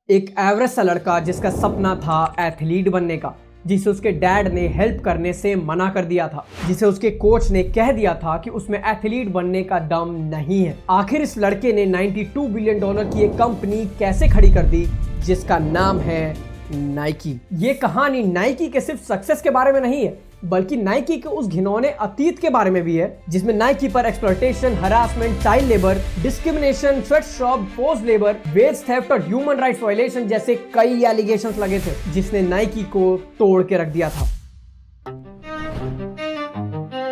एक एवरेज सा लड़का जिसका सपना था एथलीट बनने का, जिसे उसके डैड ने हेल्प करने से मना कर दिया था, जिसे उसके कोच ने कह दिया था कि उसमें एथलीट बनने का दम नहीं है। आखिर इस लड़के ने $92 बिलियन की एक कंपनी कैसे खड़ी कर दी जिसका नाम है नाइकी। ये कहानी नाइकी के सिर्फ सक्सेस के बारे में नहीं है, बल्कि नाइकी के उस घिनौने अतीत के बारे में भी है जिसमें नाइकी पर exploitation, harassment, child labour, discrimination, sweatshop, forced labour, wage theft और ह्यूमन राइट्स वायलेशन जैसे कई एलिगेशंस लगे थे, जिसने नाइकी को तोड़ के रख दिया था।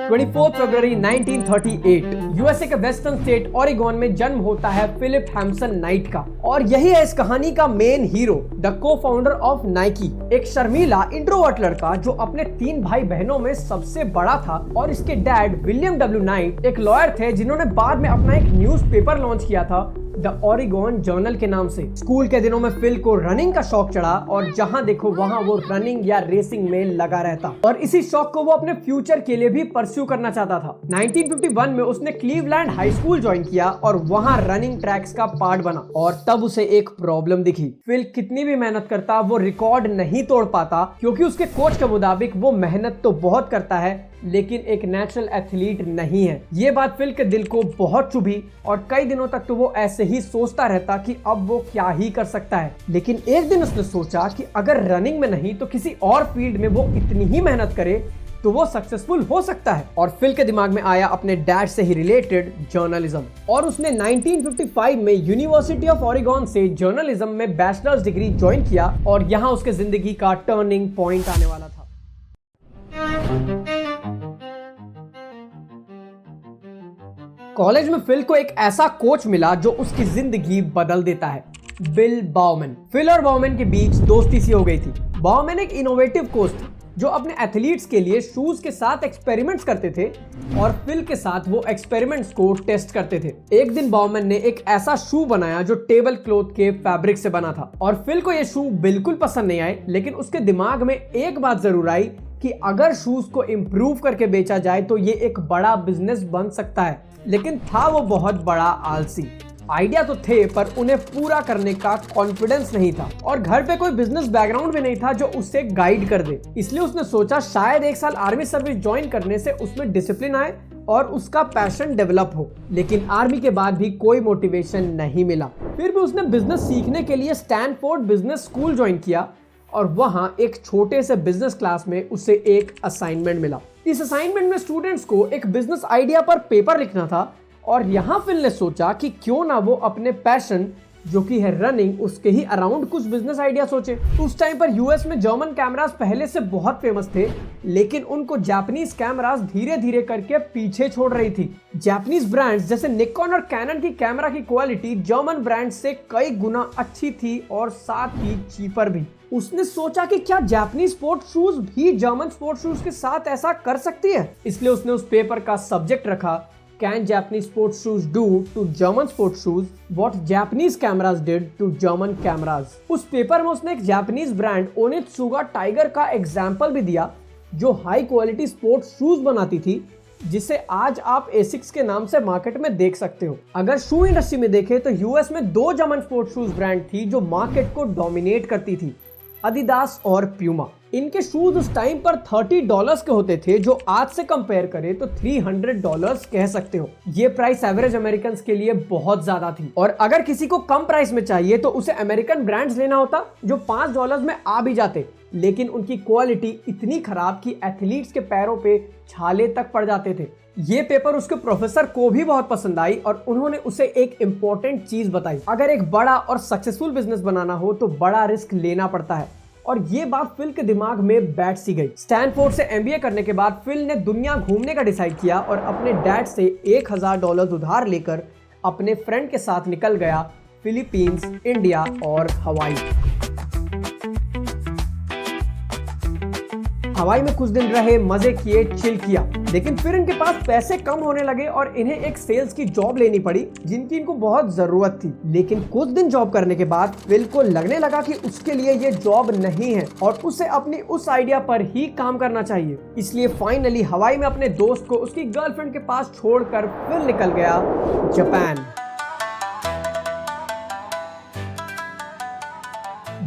24 फरवरी 1938 यूएसए के वेस्टर्न स्टेट ओरेगन में जन्म होता है फिलिप हैम्सन नाइट का, और यही है इस कहानी का main hero, the co-founder of Nike. एक शर्मीला इंट्रोवर्ट लड़का जो अपने 3 भाई बहनों में सबसे बड़ा था, और इसके डैड विलियम डब्ल्यू नाइट एक लॉयर थे जिन्होंने बाद में अपना एक न्यूज़पेपर लॉन्च किया था द ओरेगन जर्नल के नाम से। स्कूल के दिनों में फिल को रनिंग का शौक चढ़ा और जहां देखो वहां वो रनिंग या रेसिंग में लगा रहता, और इसी शौक को वो अपने फ्यूचर के लिए भी परस्यू करना चाहता था। 1951 में उसने क्लीवलैंड हाई स्कूल ज्वाइन किया और वहां रनिंग ट्रैक्स का पार्ट बना, और तब उसे एक प्रॉब्लम दिखी। फिल कितनी भी मेहनत करता वो रिकॉर्ड नहीं तोड़ पाता, क्योंकि उसके कोच के मुताबिक वो मेहनत तो बहुत करता है लेकिन एक नेचुरल एथलीट नहीं है। ये बात फिल के दिल को बहुत चुभी और कई दिनों तक तो वो ऐसे ही सोचता रहता कि अब वो क्या ही कर सकता है। लेकिन एक दिन उसने सोचा कि अगर रनिंग में नहीं तो किसी और फील्ड में वो इतनी ही मेहनत करे तो वो सक्सेसफुल हो सकता है। और फिल के दिमाग में आया अपने डैड से ही रिलेटेड जर्नलिज्म, और उसने 1955 में यूनिवर्सिटी ऑफ ओरेगन से जर्नलिज्म में बैचलर्स डिग्री ज्वाइन किया, और यहाँ उसके जिंदगी का टर्निंग पॉइंट आने वाला था। कॉलेज में फिल को एक ऐसा कोच मिला जो उसकी जिंदगी बदल देता है, बिल बाउमैन। फिल और बाउमैन के बीच दोस्ती सी हो गई थी। बाउमैन एक इनोवेटिव कोच थे जो अपने एथलीट्स के लिए शूज के साथ एक्सपेरिमेंट्स करते थे, और फिल के साथ वो एक्सपेरिमेंट्स को टेस्ट करते थे। एक दिन बाउमैन ने एक ऐसा शू बनाया जो टेबल क्लॉथ के फैब्रिक से बना था, और फिल को ये शू बिल्कुल पसंद नहीं आए, लेकिन उसके दिमाग में एक बात जरूर आई कि अगर शूज को इम्प्रूव करके बेचा जाए तो ये एक बड़ा बिजनेस बन सकता है। लेकिन था वो बहुत बड़ा आलसी। आइडिया तो थे पर उन्हें पूरा करने का कॉन्फिडेंस नहीं था, और घर पे कोई बिजनेस बैकग्राउंड भी नहीं था जो उससे गाइड कर दे। इसलिए उसने सोचा शायद 1 साल आर्मी सर्विस ज्वाइन करने से उसमें डिसिप्लिन आए और उसका पैशन डेवलप हो। लेकिन आर्मी के बाद भी कोई मोटिवेशन नहीं मिला। फिर भी उसने बिजनेस सीखने के लिए स्टैनफोर्ड बिजनेस स्कूल ज्वाइन किया, और वहां एक छोटे से बिजनेस क्लास में उसे एक असाइनमेंट मिला। इस असाइनमेंट में स्टूडेंट्स को एक बिजनेस आइडिया पर पेपर लिखना था, और यहाँ फिल ने सोचा कि क्यों ना वो अपने पैशन जो कि है रनिंग, उसके ही अराउंड कुछ बिजनेस आइडिया सोचे। उस टाइम पर यूएस में जर्मन कैमरास पहले से बहुत फेमस थे, लेकिन उनको जापानीज कैमरास धीरे धीरे करके पीछे छोड़ रही थी। जापानीज ब्रांड्स जैसे निकॉन और कैनन की कैमरा की क्वालिटी जर्मन ब्रांड से कई गुना अच्छी थी और साथ ही चीपर भी। उसने सोचा कि क्या जापानीज स्पोर्ट्स शूज भी जर्मन स्पोर्ट्स शूज के साथ ऐसा कर सकती है। इसलिए उसने उस पेपर का सब्जेक्ट रखा, Can Japanese sports shoes do to German sports shoes what Japanese cameras did to German cameras? उस पेपर में उसने एक जापानीज ब्रांड ओनित्सुगा टाइगर का एग्जाम्पल भी दिया जो हाई क्वालिटी स्पोर्ट्स शूज बनाती थी, जिसे आज आप एसिक्स के नाम से मार्केट में देख सकते हो। अगर शू इंडस्ट्री में देखें तो यूएस में 2 जर्मन स्पोर्ट्स शूज ब्रांड थी जो मार्केट को डोमिनेट करती थी, अडिडास और प्यूमा। इनके शूज उस टाइम पर $30 के होते थे, जो आज से कंपेयर करें तो $300 कह सकते हो। ये प्राइस एवरेज अमेरिकन के लिए बहुत ज्यादा थी, और अगर किसी को कम प्राइस में चाहिए तो उसे अमेरिकन ब्रांड्स लेना होता जो $5 में आ भी जाते, लेकिन उनकी क्वालिटी इतनी खराब कि एथलीट्स के पैरों पे छाले तक पड़ जाते थे। ये पेपर उसके प्रोफेसर को भी बहुत पसंद आई, और उन्होंने उसे एक इम्पोर्टेंट चीज बताई, अगर एक बड़ा और सक्सेसफुल बिजनेस बनाना हो तो बड़ा रिस्क लेना पड़ता है। और ये बात फिल के दिमाग में बैठ सी गई। स्टैनफोर्ड से एमबीए करने के बाद फिल ने दुनिया घूमने का डिसाइड किया, और अपने डैड से $1000 उधार लेकर अपने फ्रेंड के साथ निकल गया फिलीपींस, इंडिया और हवाई। हवाई में कुछ दिन रहे, मजे किए, चिल किया, लेकिन फिर इनके पास पैसे कम होने लगे और इन्हें एक सेल्स की जॉब लेनी पड़ी जिनकी इनको बहुत जरूरत थी। लेकिन कुछ दिन जॉब करने के बाद फिल को लगने लगा कि उसके लिए ये जॉब नहीं है और उसे अपनी उस आइडिया पर ही काम करना चाहिए। इसलिए फाइनली हवाई में अपने दोस्त को उसकी गर्लफ्रेंड के पास छोड़कर फिल निकल गया जापान।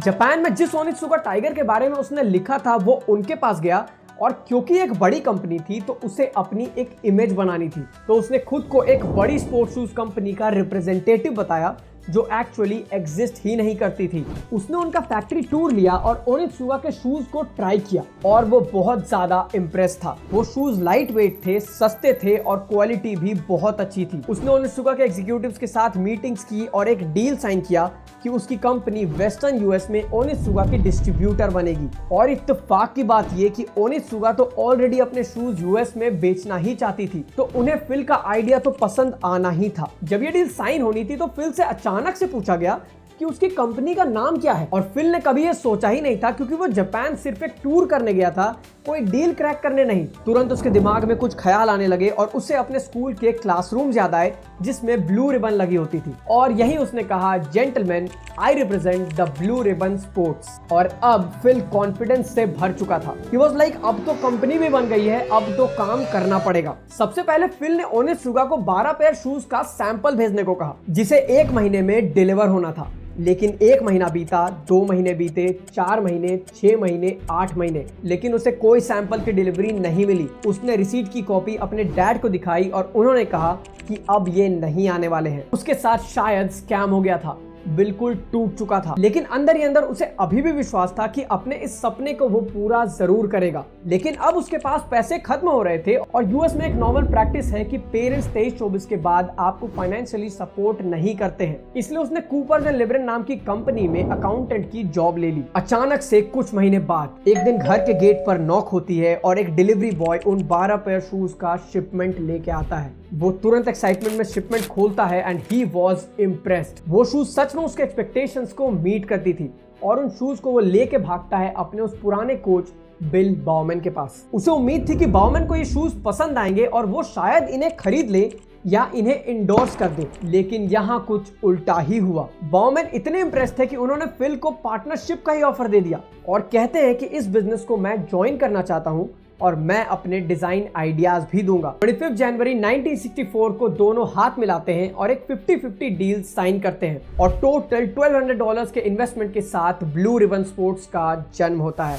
जापान में जिस ओनित्सुका टाइगर के बारे में उसने लिखा था वो उनके पास गया और क्योंकि एक बड़ी कंपनी थी तो उसे अपनी एक इमेज बनानी थी, तो उसने खुद को एक बड़ी स्पोर्ट्स शूज कंपनी का रिप्रेजेंटेटिव बताया जो एक्चुअली एग्जिस्ट ही नहीं करती थी। उसने उनका फैक्ट्री टूर लिया और ओनित्सुका के शूज को ट्राई किया और वो बहुत ज्यादा इम्प्रेस था। वो शूज लाइट वेट थे, सस्ते थे और क्वालिटी भी बहुत अच्छी थी। उसने ओनित्सुका के एग्जीक्यूटिव्स के साथ मीटिंग्स की और एक डील साइन किया कि उसकी कंपनी वेस्टर्न यूएस में ओनित्सुका की डिस्ट्रीब्यूटर बनेगी। और इत्तेफाक की बात ये कि ओनित्सुका तो ऑलरेडी अपने शूज यूएस में बेचना ही चाहती थी, तो उन्हें फिल का आइडिया तो पसंद आना ही था। जब ये डील साइन होनी थी तो फिल से अचानक से पूछा गया कि उसकी कंपनी का नाम क्या है, और फिल ने कभी ये सोचा ही नहीं था क्योंकि वो जापान सिर्फ एक टूर करने गया था, कोई डील क्रैक करने नहीं। तुरंत उसके दिमाग में कुछ ख्याल आने लगे और उसे अपने स्कूल के क्लासरूम याद आए जिसमें ब्लू रिबन लगी होती थी, और यही उसने कहा, gentleman I represent the blue ribbon sports. और अब फिल कॉन्फिडेंस से भर चुका था। ही वाज लाइक अब तो कंपनी भी बन गई है, अब तो काम करना पड़ेगा। सबसे पहले फिल ने ओनित्सुका को 12 पेयर शूज का सैंपल भेजने को कहा जिसे 1 महीने में डिलीवर होना था। लेकिन 1 महीना बीता, 2 महीने बीते, 4 महीने, 6 महीने, 8 महीने, लेकिन उसे कोई सैंपल की डिलीवरी नहीं मिली। उसने रिसीट की कॉपी अपने डैड को दिखाई और उन्होंने कहा कि अब ये नहीं आने वाले हैं। उसके साथ शायद स्कैम हो गया था, बिल्कुल टूट चुका था, लेकिन अंदर ही अंदर उसे अभी भी विश्वास था कि अपने इस सपने को वो पूरा जरूर करेगा। लेकिन अब उसके पास पैसे खत्म हो रहे थे और यूएस में एक नॉर्मल प्रैक्टिस है कि पेरेंट्स 23-24 के बाद आपको फाइनेंशियली सपोर्ट नहीं करते हैं, इसलिए उसने कूपर्स एंड लिबरन नाम की कंपनी में अकाउंटेंट की जॉब ले ली। अचानक से कुछ महीने बाद एक दिन घर के गेट पर नॉक होती है और एक डिलीवरी बॉय उन 12 पेयर शूज का शिपमेंट लेके आता है। वो तुरंत एक्साइटमेंट में शिपमेंट खोलता है एंड ही वाज इम्प्रेस्ड। वो शूज सच में उसके एक्सपेक्टेशंस को मीट करती थी और उन शूज को वो लेके भागता है अपने उस पुराने कोच बिल बाउमैन के पास। उसे उम्मीद थी कि बाउमैन को ये शूज पसंद आएंगे और वो शायद इन्हें खरीद ले या इन्हें इंडोर्स कर दे, लेकिन यहाँ कुछ उल्टा ही हुआ। बाउमैन इतने इम्प्रेस थे कि उन्होंने फिल को पार्टनरशिप का ही ऑफर दे दिया और कहते हैं कि इस बिजनेस को मैं ज्वाइन करना चाहता हूँ और मैं अपने डिजाइन आइडियाज भी दूंगा। 25 जनवरी 1964 को दोनों हाथ मिलाते हैं और एक 50-50 डील साइन करते हैं और टोटल $1200 के इन्वेस्टमेंट के साथ ब्लू रिबन स्पोर्ट्स का जन्म होता है।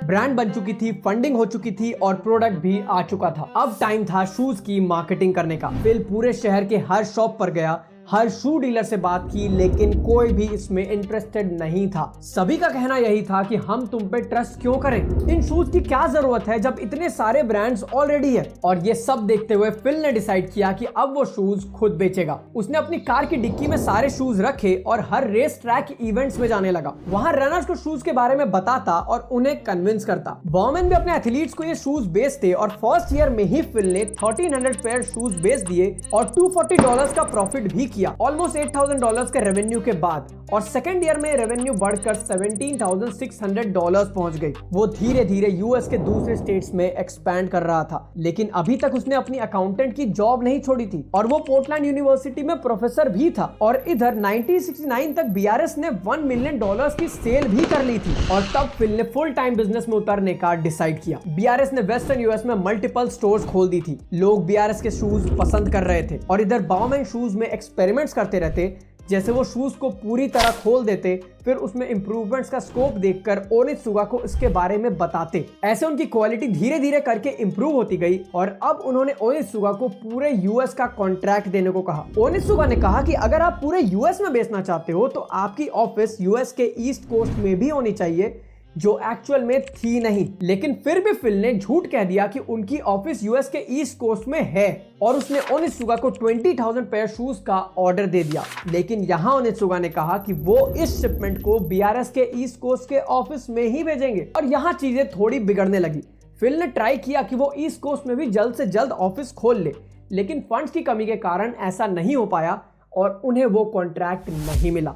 ब्रांड बन चुकी थी, फंडिंग हो चुकी थी और प्रोडक्ट भी आ चुका था। अब टाइम था शूज की मार्केटिंग करने का। फिल पूरे शहर के हर शॉप पर गया, हर शू डीलर से बात की, लेकिन कोई भी इसमें इंटरेस्टेड नहीं था। सभी का कहना यही था कि हम तुम पे ट्रस्ट क्यों करें, इन शूज की क्या जरूरत है जब इतने सारे ब्रांड्स ऑलरेडी है। और ये सब देखते हुए फिल ने डिसाइड किया कि अब वो शूज खुद बेचेगा। उसने अपनी कार की डिक्की में सारे शूज रखे और हर रेस ट्रैक इवेंट्स में जाने लगा। वहां रनर्स को शूज के बारे में बताता और उन्हें कन्विंस करता। बाउमैन भी अपने एथलीट्स को ये शूज बेचते और फर्स्ट ईयर में ही फिल ने 1300 पेयर शूज बेच दिए और $240 का प्रॉफिट भी किया, ऑलमोस्ट $8,000 के रेवेन्यू के बाद। और सेकेंड ईयर में रेवेन्यू बढ़कर $17,600 पहुंच गई। वो धीरे धीरे यूएस के दूसरे स्टेट्स में एक्सपैंड कर रहा था, लेकिन अभी तक उसने अपनी अकाउंटेंट की जॉब नहीं छोड़ी थी और वो पोर्टलैंड यूनिवर्सिटी में प्रोफेसर भी था। और इधर 1969 तक बीआरएस ने $1 मिलियन की सेल भी कर ली थी और तब फिल ने फुल टाइम बिजनेस में उतरने का डिसाइड किया। बीआरएस ने वेस्टर्न यूएस में मल्टीपल स्टोर्स खोल दी थी। लोग बीआरएस के शूज पसंद कर रहे थे और इधर बाउमैन शूज में एक्सपेरिमेंट्स करते रहते, जैसे वो शूज को पूरी तरह खोल देते, फिर उसमें इंप्रूवमेंट्स का स्कोप देखकर ओनित्सुका को इसके बारे में बताते। ऐसे उनकी क्वालिटी धीरे धीरे करके इंप्रूव होती गई और अब उन्होंने ओनित्सुका को पूरे यूएस का कॉन्ट्रैक्ट देने को कहा। ओनित्सुका ने कहा कि अगर आप पूरे यूएस में बेचना चाहते हो तो आपकी ऑफिस यूएस के ईस्ट कोस्ट में भी होनी चाहिए, जो एक्चुअल में थी नहीं। लेकिन फिर भी फिल ने झूठ कह दिया कि उनकी ऑफिस यूएस के ईस्ट कोस्ट में है और उसने ओनित्सुका को 20,000 पेयर शूज का ऑर्डर दे दिया। लेकिन यहाँ ओनित्सुका ने कहा कि वो इस शिपमेंट को बीआरएस के ईस्ट कोस्ट के ऑफिस में ही भेजेंगे और यहाँ चीजें थोड़ी बिगड़ने लगी। फिल ने ट्राई किया कि वो ईस्ट कोस्ट में भी जल्द से जल्द ऑफिस खोल ले, लेकिन फंड्स की कमी के कारण ऐसा नहीं हो पाया और उन्हें वो कॉन्ट्रैक्ट नहीं मिला।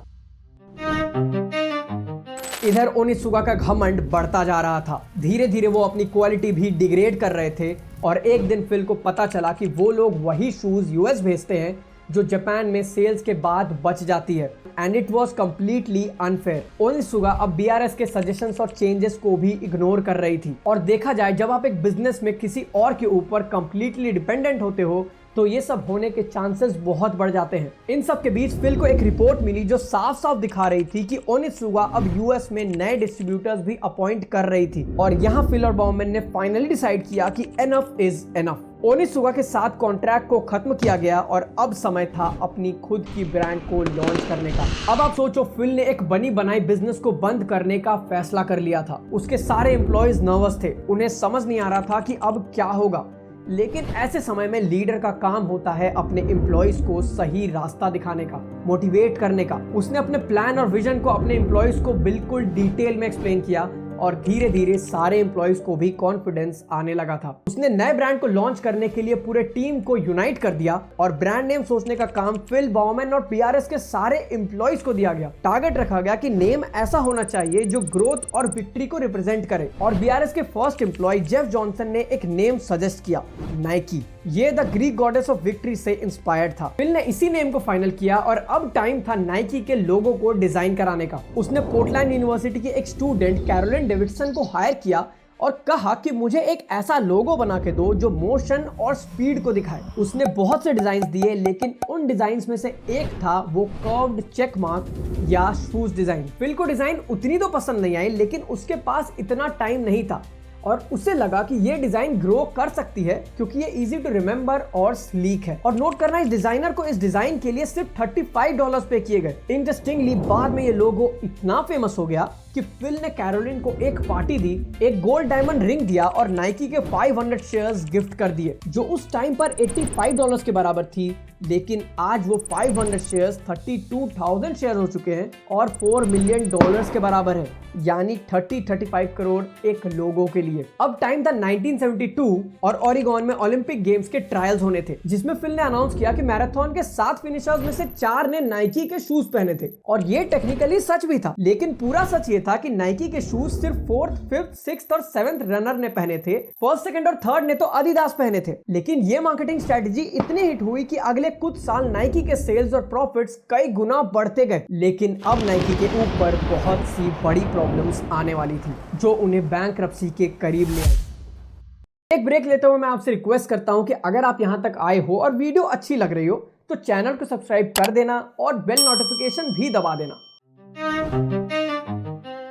इधर ओनित्सुका का घमंड बढ़ता जा रहा था। धीरे धीरे वो अपनी क्वालिटी भी डिग्रेड कर रहे थे और एक दिन फिल को पता चला कि वो लोग वही शूज यूएस भेजते हैं जो जापान में सेल्स के बाद बच जाती है and it was completely unfair. Onitsuka अब बीआरएस के सजेशंस और चेंजेस को भी इग्नोर कर रही थी। और देखा जाए, जब आप एक बिजनेस में किसी और के ऊपर कम्प्लीटली डिपेंडेंट होते हो तो ये सब होने के चांसेस बहुत बढ़ जाते हैं। इन सब के बीच फिल को एक रिपोर्ट मिली जो साफ साफ दिखा रही थी कि ओनित्सुगा अब यूएस में नए डिस्ट्रीब्यूटर्स भी अपॉइंट कर रही थी। और यहाँ फिल और बाउमैन ने फाइनली डिसाइड किया कि एनफ इज एनफ। ओनित्सुगा के साथ कॉन्ट्रैक्ट को खत्म किया गया और अब समय था अपनी खुद की ब्रांड को लॉन्च करने का। अब आप सोचो, फिल ने एक बनी बनाई बिजनेस को बंद करने का फैसला कर लिया था। उसके सारे एम्प्लॉयज नर्वस थे, उन्हें समझ नहीं आ रहा था कि अब क्या होगा। लेकिन ऐसे समय में लीडर का काम होता है अपने एम्प्लॉयज को सही रास्ता दिखाने का, मोटिवेट करने का। उसने अपने प्लान और विजन को अपने एम्प्लॉयज को बिल्कुल डिटेल में एक्सप्लेन किया और धीरे धीरे सारे एम्प्लॉयज को भी कॉन्फिडेंस आने लगा था। उसने नए ब्रांड को लॉन्च करने के लिए पूरे टीम को यूनाइट कर दिया और ब्रांड नेम सोचने का काम फिल, बाउमैन और बीआरएस के सारे एम्प्लॉयज को दिया गया। टारगेट रखा गया कि नेम ऐसा होना चाहिए जो ग्रोथ और विक्ट्री को रिप्रेजेंट करे। और बीआरएस के फर्स्ट एम्प्लॉय जेफ जॉनसन ने एक नेम सजेस्ट किया, नाइकी। ये the Greek goddess of victory से इंस्पायर्ड था। फिल ने इसी नेम को फाइनल किया और अब टाइम था नाइकी के लोगो को डिजाइन कराने का। उसने पोर्टलैंड यूनिवर्सिटी की एक स्टूडेंट कैरोलिन डेविडसन को हायर किया और कहा कि मुझे एक ऐसा लोगो बना के दो जो मोशन और स्पीड को दिखाए। उसने बहुत से डिजाइन दिए, लेकिन उन डिजाइन में से एक था वो कर्व्ड चेक मार्क या शूज डिजाइन। फिल को डिजाइन उतनी तो पसंद नहीं आई, लेकिन उसके पास इतना टाइम नहीं था और उसे लगा कि ये डिजाइन ग्रो कर सकती है क्योंकि ये इजी टू रिमेंबर और स्लीक है। और नोट करना, इस डिजाइनर को इस डिजाइन के लिए सिर्फ $35 पे किए गए। इंटरेस्टिंगली बाद में ये लोगो इतना फेमस हो गया कि फिल ने कैरोलिन को एक पार्टी दी, एक गोल्ड डायमंड रिंग दिया और नाइकी के 500 शेयर्स गिफ्ट कर दिए, जो उस टाइम पर $85 के बराबर थी। लेकिन आज वो 500 शेयर्स 32,000 शेयर हो चुके हैं और $4 मिलियन के बराबर है, यानी 30-35 करोड़ एक लोगों के लिए। अब टाइम था 1972 और ओरेगन में ओलंपिक गेम्स के ट्रायल्स होने थे, जिसमें फिल ने अनाउंस किया कि मैराथन के 7 फिनिशर्स में से 4 ने नाइकी के शूज पहने थे। और ये टेक्निकली सच भी था, लेकिन पूरा सच ये था कि नाइकी के शूज सिर्फ 4th, 5th, 6th और 7th रनर ने पहने थे। 1st, 2nd और 3rd ने तो adidas पहने थे। लेकिन ये मार्केटिंग स्ट्रेटजी इतनी हिट हुई कि अगले कुछ साल नाइकी के सेल्स और प्रॉफिट्स कई गुना बढ़ते गए। लेकिन अब नाइकी के ऊपर बहुत सी बड़ी प्रॉब्लम्स आने वाली थी जो उन्हें बैंकरप्सी के करीब ले आई। एक ब्रेक लेते हुए मैं आपसे रिक्वेस्ट करता हूं कि अगर आप यहां तक आए हो और वीडियो अच्छी लग रही हो तो चैनल को सब्सक्राइब कर देना और बेल नोटिफिकेशन भी दबा देना।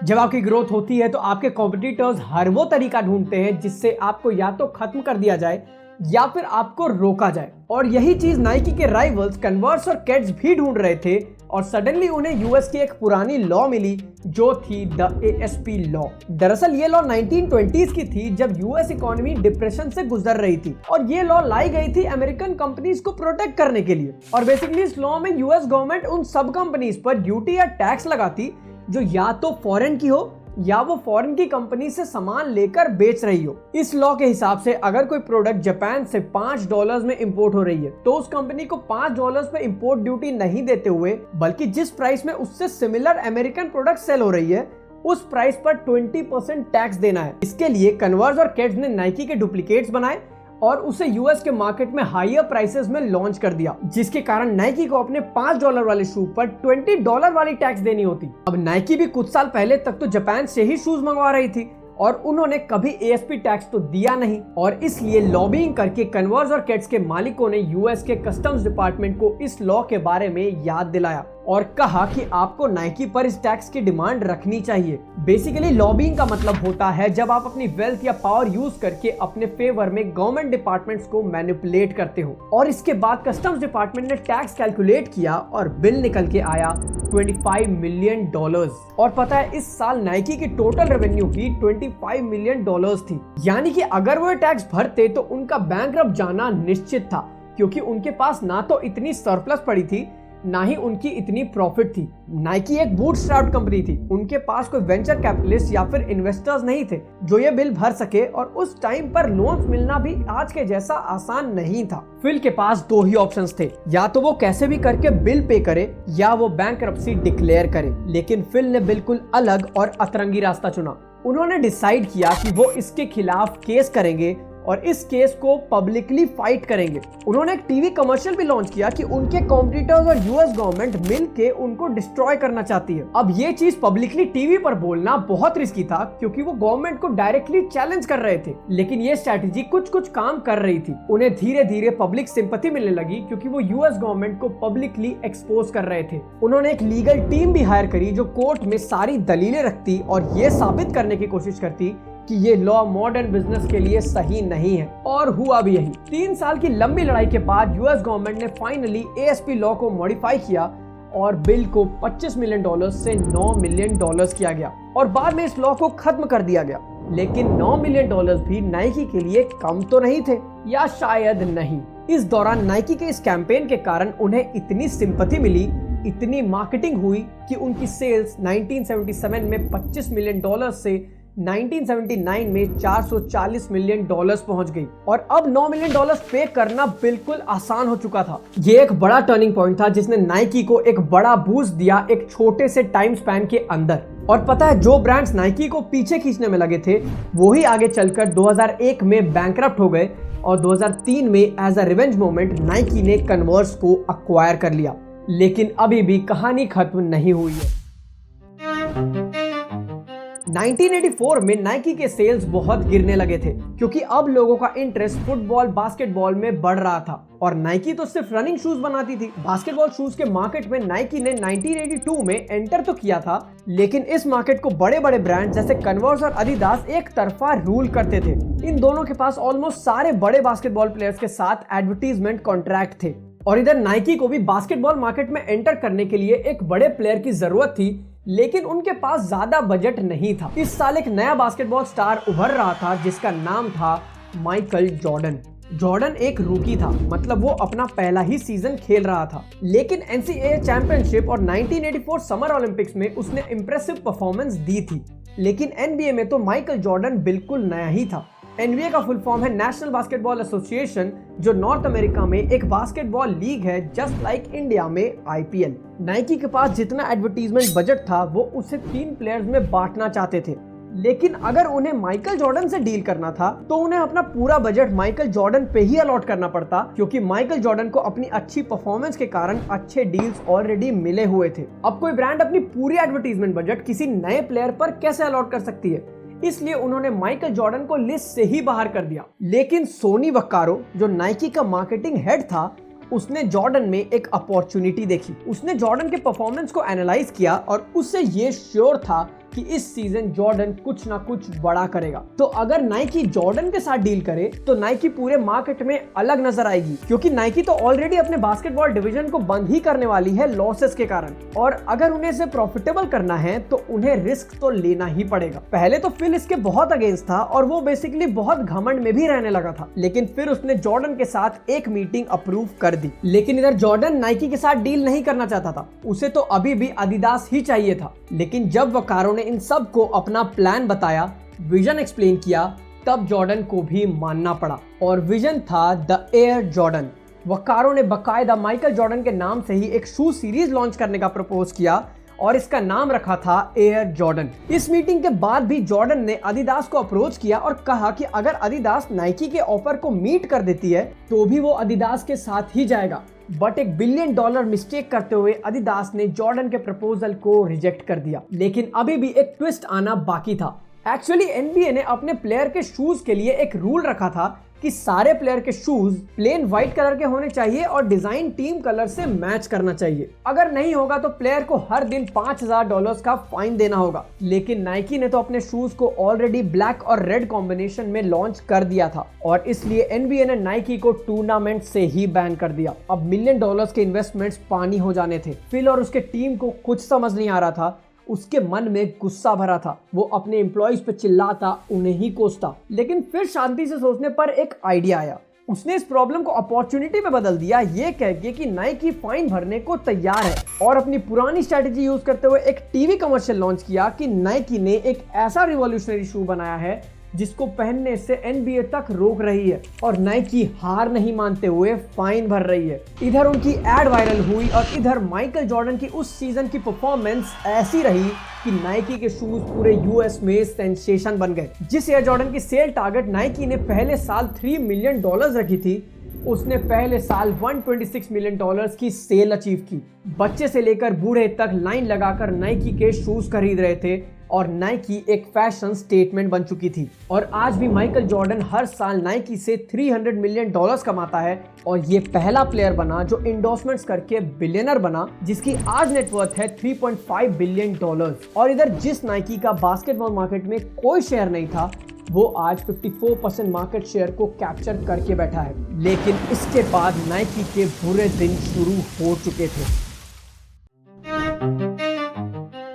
जब आपकी ग्रोथ होती है तो आपके कॉम्पिटिटर्स हर वो तरीका ढूंढते हैं जिससे आपको या तो खत्म कर दिया जाए या फिर आपको रोका जाए। और यही चीज नाइकी के राइवल्स कन्वर्स और केट्स भी ढूंढ रहे थे। और सडनली उन्हें यूएस की एक पुरानी लॉ मिली जो थी द एएसपी लॉ। दरअसल ये लॉ 1920s की थी, जब यूएस इकोनॉमी डिप्रेशन से गुजर रही थी और ये लॉ लाई गई थी अमेरिकन कंपनीज को प्रोटेक्ट करने के लिए। और बेसिकली इस लॉ में यूएस गवर्नमेंट उन सब कंपनीज पर ड्यूटी या टैक्स लगाती जो या तो फॉरेन की हो या वो फॉरेन की कंपनी से सामान लेकर बेच रही हो। इस लॉ के हिसाब से अगर कोई प्रोडक्ट जापान से $5 में इंपोर्ट हो रही है तो उस कंपनी को $5 पे इंपोर्ट ड्यूटी नहीं देते हुए, बल्कि जिस प्राइस में उससे सिमिलर अमेरिकन प्रोडक्ट सेल हो रही है उस प्राइस पर 20% टैक्स देना है। इसके लिए कन्वर्स और केट्स ने नाइकी के डुप्लीकेट्स बनाए और उसे यूएस के मार्केट में हायर प्राइसेस में लॉन्च कर दिया, जिसके कारण नाइकी को अपने $5 वाले शू पर $20 वाली टैक्स देनी होती। अब नाइकी भी कुछ साल पहले तक तो जापान से ही शूज मंगवा रही थी और उन्होंने कभी एएसपी टैक्स तो दिया नहीं, और इसलिए लॉबिंग करके कन्वर्स और केट्स के मालिकों ने यूएस के कस्टम्स डिपार्टमेंट को इस लॉ के बारे में याद दिलाया और कहा कि आपको नाइकी पर इस टैक्स की डिमांड रखनी चाहिए। बेसिकली लॉबिंग का मतलब होता है जब आप अपनी वेल्थ या पावर यूज करके अपने फेवर में गवर्नमेंट डिपार्टमेंट्स को मैनिपुलेट करते हो। और इसके बाद कस्टम्स डिपार्टमेंट ने टैक्स कैलकुलेट किया और बिल निकल के आया $25 मिलियन। और पता है इस साल नाइकी की टोटल रेवेन्यू भी $25 मिलियन थी, यानी कि अगर वो टैक्स भरते तो उनका बैंकरप्ट जाना निश्चित था, क्योंकि उनके पास ना तो इतनी सरप्लस पड़ी थी ना ही उनकी इतनी प्रॉफिट थी। नाइकी एक बूटस्ट्रैप्ड कंपनी थी, उनके पास कोई वेंचर कैपिटलिस्ट या फिर इन्वेस्टर्स नहीं थे जो ये बिल भर सके, और उस टाइम पर लोन्स मिलना भी आज के जैसा आसान नहीं था। फिल के पास 2 ही ऑप्शंस थे, या तो वो कैसे भी करके बिल पे करे या वो बैंकरप्सी डिक्लेयर करे। लेकिन फिल ने बिल्कुल अलग और अतरंगी रास्ता चुना। उन्होंने डिसाइड किया कि वो इसके खिलाफ केस करेंगे और इस केस को पब्लिकली फाइट करेंगे। उन्होंने एक टीवी कमर्शियल भी लॉन्च किया कि उनके कॉम्पिटिटर्स और यूएस गवर्नमेंट मिलके उनको डिस्ट्रॉय करना चाहती है। अब ये चीज पब्लिकली टीवी पर बोलना बहुत रिस्की था क्योंकि वो गवर्नमेंट को डायरेक्टली चैलेंज कर रहे थे, लेकिन ये स्ट्रैटेजी कुछ काम कर रही थी। उन्हें धीरे धीरे पब्लिक सिंपैथी मिलने लगी क्योंकि वो यूएस गवर्नमेंट को पब्लिकली एक्सपोज कर रहे थे। उन्होंने एक लीगल टीम भी हायर करी जो कोर्ट में सारी दलीलें रखती और ये साबित करने की कोशिश करती कि ये लॉ मॉडर्न बिजनेस के लिए सही नहीं है, और हुआ भी यही। 3 साल की लंबी लड़ाई के बाद यूएस गवर्नमेंट ने फाइनली एएसपी लॉ को मॉडिफाई किया और बिल को $25 मिलियन से $9 मिलियन किया गया और बाद में इस लॉ को खत्म कर दिया गया। लेकिन $9 मिलियन भी नाइकी के लिए कम तो नहीं थे, या शायद नहीं। इस दौरान नाइकी के इस कैंपेन के कारण उन्हें इतनी सिंपैथी मिली, इतनी मार्केटिंग हुई कि उनकी सेल्स 1977 में $25 मिलियन से 1979 में $440 मिलियन पहुंच गई और अब $9 मिलियन पे करना बिल्कुल आसान हो चुका था। ये एक बड़ा टर्निंग पॉइंट था जिसने नाइकी को एक बड़ा बूस्ट दिया एक छोटे से टाइम स्पैन के अंदर। और पता है, जो ब्रांड्स नाइकी को पीछे खींचने में लगे थे वो ही आगे चलकर 2001 में बैंकरप्ट हो गए और 2003 में as a revenge moment Nike ने कन्वर्स को अक्वायर कर लिया। लेकिन अभी भी कहानी खत्म नहीं हुई है। 1984 में नाइकी के सेल्स बहुत गिरने लगे थे क्योंकि अब लोगों का इंटरेस्ट फुटबॉल बास्केटबॉल में बढ़ रहा था और नाइकी तो सिर्फ रनिंग शूज बनाती थी। बास्केटबॉल शूज के मार्केट में नाइकी ने 1982 में एंटर तो किया था, लेकिन इस मार्केट को बड़े बड़े ब्रांड जैसे कन्वर्स और एडिडास एक तरफा रूल करते थे। इन दोनों के पास ऑलमोस्ट सारे बड़े बास्केटबॉल प्लेयर्स के साथ एडवर्टीजमेंट कॉन्ट्रैक्ट थे और इधर नाइकी को भी बास्केटबॉल मार्केट में एंटर करने के लिए एक बड़े प्लेयर की जरूरत थी, लेकिन उनके पास ज्यादा बजट नहीं था। इस साल एक नया बास्केटबॉल स्टार उभर रहा था जिसका नाम था माइकल जॉर्डन। जॉर्डन एक रूकी था, मतलब वो अपना पहला ही सीजन खेल रहा था, लेकिन एनसीएए चैंपियनशिप और 1984 समर ओलंपिक्स में उसने इंप्रेसिव परफॉर्मेंस दी थी। लेकिन एनबीए में तो माइकल जॉर्डन बिल्कुल नया ही था। एनबीए का फुल फॉर्म है नेशनल बास्केटबॉल एसोसिएशन, जो नॉर्थ अमेरिका में एक बास्केटबॉल लीग है जस्ट लाइक इंडिया में आईपीएल। नाइकी के पास जितना एडवर्टीजमेंट बजट था वो उसे 3 प्लेयर्स में बांटना चाहते थे, लेकिन अगर उन्हें माइकल जॉर्डन से डील करना था तो उन्हें अपना पूरा बजट माइकल जॉर्डन पे ही अलॉट करना पड़ता, क्योंकि माइकल जॉर्डन को अपनी अच्छी परफॉर्मेंस के कारण अच्छे डील्स ऑलरेडी मिले हुए थे। अब कोई ब्रांड अपनी पूरी एडवर्टीजमेंट बजट किसी नए प्लेयर पर कैसे अलॉट कर सकती है, इसलिए उन्होंने माइकल जॉर्डन को लिस्ट से ही बाहर कर दिया। लेकिन सोनी वक्कारो, जो नाइकी का मार्केटिंग हेड था, उसने जॉर्डन में एक अपॉर्चुनिटी देखी। उसने जॉर्डन के परफॉर्मेंस को एनालाइज किया और उससे ये श्योर था कि इस सीजन जॉर्डन कुछ ना कुछ बड़ा करेगा। तो अगर नाइकी जॉर्डन के साथ डील करे तो नाइकी पूरे मार्केट में अलग नजर आएगी, क्योंकि नाइकी तो ऑलरेडी अपने बास्केटबॉल डिवीजन को बंद ही करने वाली है लॉसेस के कारण, और अगर उन्हें इसे प्रॉफिटेबल करना है तो उन्हें रिस्क तो लेना ही पड़ेगा। पहले तो फिल इसके बहुत अगेंस्ट था और वो बेसिकली बहुत घमंड में भी रहने लगा था, लेकिन फिर उसने जॉर्डन के साथ एक मीटिंग अप्रूव कर दी। लेकिन इधर जॉर्डन नाइकी के साथ डील नहीं करना चाहता था, उसे तो अभी भी एडिडास ही चाहिए था। लेकिन जब वकारो ने इन सब को अपना प्लान बताया, विजन एक्सप्लेन किया, तब जॉर्डन को भी मानना पड़ा, और विजन था द एयर जॉर्डन। वकारो ने बकायदा माइकल जॉर्डन के नाम से ही एक शू सीरीज लॉन्च करने का प्रपोज किया और इसका नाम रखा था एयर जॉर्डन। इस मीटिंग के बाद भी जॉर्डन ने एडिडास को अप्रोच किया और कहा कि अगर एडिडास नाइकी के ऑफर को मीट कर देती है तो भी वो एडिडास के साथ ही जाएगा। बट एक $1 बिलियन मिस्टेक करते हुए एडिडास ने जॉर्डन के प्रपोजल को रिजेक्ट कर दिया। लेकिन अभी भी एक ट्विस्ट आना बाकी था। एक्चुअली एनबीए ने अपने प्लेयर के शूज के लिए एक रूल रखा था कि सारे प्लेयर के शूज प्लेन व्हाइट कलर के होने चाहिए और डिजाइन टीम कलर से मैच करना चाहिए। अगर नहीं होगा तो प्लेयर को हर दिन $5000 का फाइन देना होगा। लेकिन नाइकी ने तो अपने शूज को ऑलरेडी ब्लैक और रेड कॉम्बिनेशन में लॉन्च कर दिया था, और इसलिए एनबीए ने नाइकी को टूर्नामेंट से ही बैन कर दिया। अब $1 मिलियन के इन्वेस्टमेंट्स पानी हो जाने थे। फिल और उसके टीम को कुछ समझ नहीं आ रहा था। उसके मन में गुस्सा भरा था, वो अपने एम्प्लॉइज पे चिल्लाता, उन्हें ही कोसता। लेकिन फिर शांति से सोचने पर एक आइडिया आया। उसने इस प्रॉब्लम को अपॉर्चुनिटी में बदल दिया, ये कह के कि नाइकी फाइन भरने को तैयार है, और अपनी पुरानी स्ट्रेटेजी यूज करते हुए एक टीवी कमर्शियल लॉन्च किया कि नाइकी ने एक ऐसा रिवॉल्यूशनरी शू बनाया है जिसको पहनने से NBA तक रोक रही है और नाइकी हार नहीं मानते हुए फाइन भर रही है। इधर उनकी एड वायरल हुई और इधर माइकल जॉर्डन की उस सीजन की परफॉर्मेंस ऐसी रही कि नाइकी के शूज पूरे यूएस में सेंसेशन बन गए। जिस एयर जॉर्डन की सेल टारगेट नाइकी ने पहले साल $3 मिलियन रखी थी, उसने पहले साल $126 मिलियन की सेल अचीव की। बच्चे से लेकर बूढ़े तक लाइन लगाकर नाइकी के शूज खरीद रहे थे और नाइकी एक फैशन स्टेटमेंट बन चुकी थी। और आज भी माइकल जॉर्डन हर साल नाइकी से $300 मिलियन कमाता है और ये पहला प्लेयर बना जो इंडोर्समेंट्स करके बिलियनर बना, जिसकी आज नेटवर्थ है $3.5 बिलियन। और इधर जिस नाइकी का बास्केटबॉल मार्केट में कोई शेयर नहीं था, वो आज 54% मार्केट शेयर को कैप्चर करके बैठा है। लेकिन इसके बाद नाइकी के बुरे दिन शुरू हो चुके थे।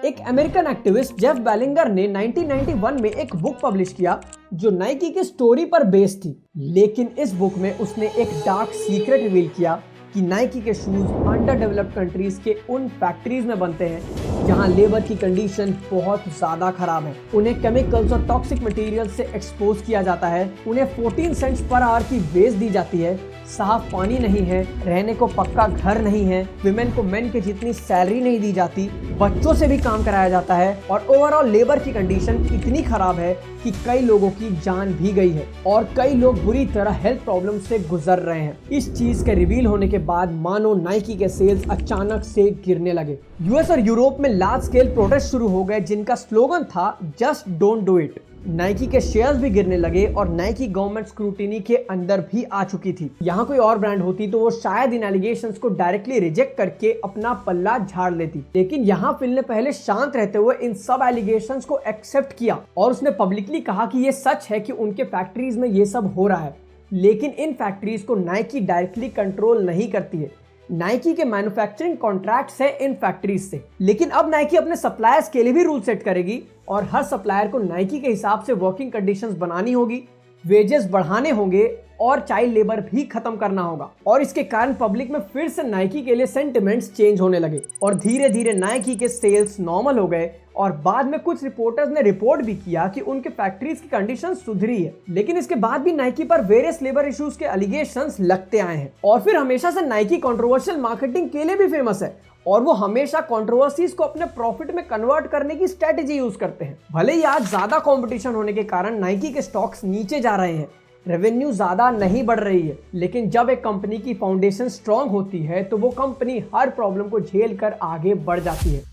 एक अमेरिकन एक्टिविस्ट जेफ बेलिंगर ने 1991 में एक बुक पब्लिश किया जो नाइकी की स्टोरी पर बेस्ड थी। लेकिन इस बुक में उसने एक डार्क सीक्रेट रिवील किया कि नाइकी के शूज अंडर डेवलप्ड कंट्रीज के उन फैक्ट्रीज में बनते हैं जहां लेबर की कंडीशन बहुत ज्यादा खराब है। उन्हें केमिकल्स और टॉक्सिक मटेरियल से एक्सपोज किया जाता है। उन्हें 14 सेंट्स पर आवर की वेज दी जाती है। साफ पानी नहीं है, रहने को पक्का घर नहीं है, विमेन को मेन के जितनी सैलरी नहीं दी जाती, बच्चों से भी काम कराया जाता है और ओवरऑल लेबर की कंडीशन इतनी खराब है कि कई लोगों की जान भी गई है और कई लोग बुरी तरह हेल्थ प्रॉब्लम से गुजर रहे हैं। इस चीज के रिवील होने के बाद मानो नाइकी के सेल्स अचानक से गिरने लगे। यूएस और यूरोप में लार्ज स्केल प्रोटेस्ट शुरू हो गए जिनका स्लोगन था just don't do it. Nike के शेयर्स भी गिरने लगे और नाइकी गवर्नमेंट स्क्रूटिनी के अंदर भी आ चुकी थी। यहाँ कोई और ब्रांड होती तो वो शायद इन एलिगेशंस को डायरेक्टली रिजेक्ट करके अपना पल्ला झाड़ लेती, लेकिन यहाँ फिल ने पहले शांत रहते हुए इन सब एलिगेशंस को एक्सेप्ट किया और उसने पब्लिकली कहा कि ये सच है कि उनके फैक्ट्रीज में ये सब हो रहा है। लेकिन इन फैक्ट्रीज को नाइकी डायरेक्टली कंट्रोल नहीं करती है। नाइकी के मैन्युफैक्चरिंग कॉन्ट्रैक्ट्स है इन फैक्ट्रीज से। लेकिन अब नाइकी अपने सप्लायर्स के लिए भी रूल सेट करेगी और हर सप्लायर को नाइकी के हिसाब से वर्किंग कंडीशंस बनानी होगी, वेजेस बढ़ाने होंगे और चाइल्ड लेबर भी खत्म करना होगा। और इसके कारण पब्लिक में फिर से नाइकी के लिए सेंटिमेंट्स चेंज होने लगे और धीरे धीरे नाइकी के सेल्स नॉर्मल हो गए। और बाद में कुछ रिपोर्टर्स ने रिपोर्ट भी किया कि उनके फैक्ट्रीज की कंडीशन सुधरी है। लेकिन इसके बाद भी नाइकी पर वेरियस लेबर इश्यूज के एलिगेशंस लगते आए हैं। और फिर हमेशा से नाइकी कंट्रोवर्शियल मार्केटिंग के लिए भी फेमस है और वो हमेशा कंट्रोवर्सीज को अपने प्रॉफिट में कन्वर्ट करने की स्ट्रेटेजी यूज करते हैं। भले ही आज ज्यादा कंपटीशन होने के कारण नाइकी के स्टॉक्स नीचे जा रहे हैं, रेवेन्यू ज्यादा नहीं बढ़ रही है, लेकिन जब एक कंपनी की फाउंडेशन स्ट्रांग होती है तो वो कंपनी हर प्रॉब्लम को झेल कर आगे बढ़ जाती है।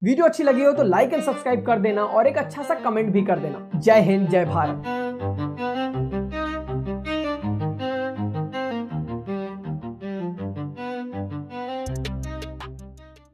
वीडियो अच्छी लगी हो तो लाइक एंड सब्सक्राइब कर देना और एक अच्छा सा कमेंट भी कर देना। जय हिंद, जय भारत।